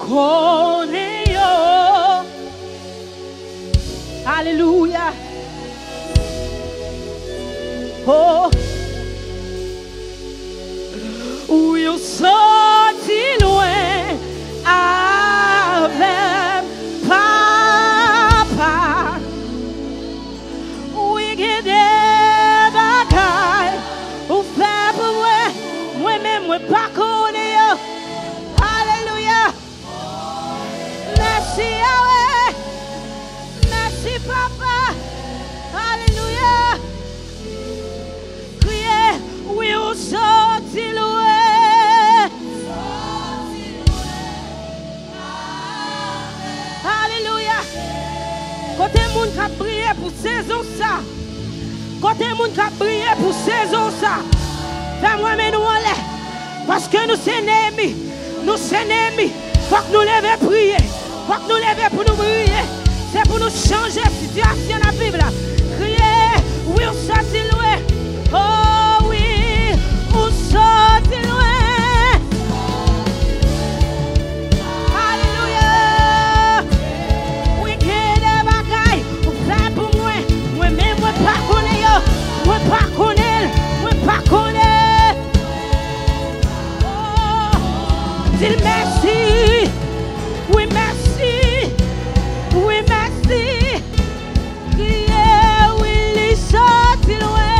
connais yo. Alléluia. Oh, oui, on sorti loin avec papa. Oui, il y a des bagailles ou fait pour moi-même, moi pas connais yo. Alléluia. Merci Yahweh. Merci papa. Alléluia. Criez, oui, on sorti loin. Alléluia. Côté monde qui a prié pour saison ça. Côté monde qui a prié pour saison ça. Fais-moi mais nous en l'air. Parce que nous sommes ennemis. Nous sommes ennemis. Faut que nous levions prier. Faut que nous levions pour nous prier. C'est pour nous changer la situation dans la Bible. Crier, oui, on sorti loin. Oh oui, on sorti loin. Alléluia. Oui, qu'il y a des bagailles. Vous faites pour moi. Moi-même, moi pas connais yo. Moi pas connais. Moi pas connais. Oh, dis merci. Oui, merci. Oui, merci. Yeah, oui, les sorti loin.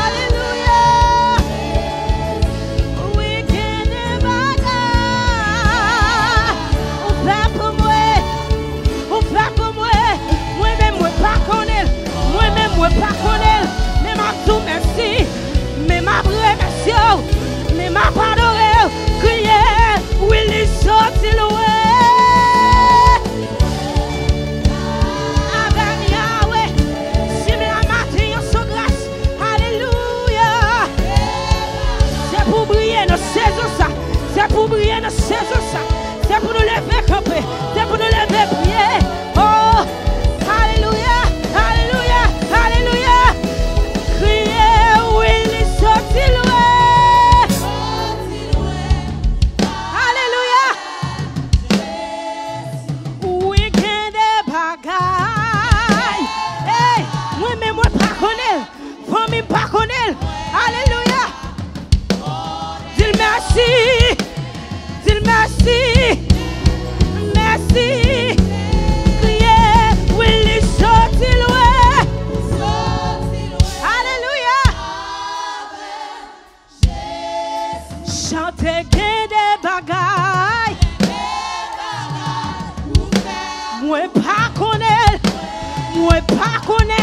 Alléluia. Oui, qu'il y a des bagailles. On fait pour moi. On fait pour moi. Moi-même, moi pas connais. Moi-même, moi pas connais. Mais ma tout merci. Mais ma vraie merci. Mais ma pardonné. Crier, oui, les sorti loin. Avec Yahweh, si me la matin en son grâce. Alléluia. C'est pour briller nos saisons ça. C'est pour briller nos saisons ça. C'est pour nous lever camper. C'est pour nous lever prier. Oh, alléluia, alléluia, alléluia. Crier, oui, les sorti loin. Alléluia. Oui, qu'il y a des bagailles. Hey, moi-même, moi pas connais. Famille pas connais. Alléluia. Dis merci. Dis merci. Merci. Crier, oui, les sorti loin. Alléluia. Chantez qu'il y a des bagailles. Moi pas connais. Moi pas connais.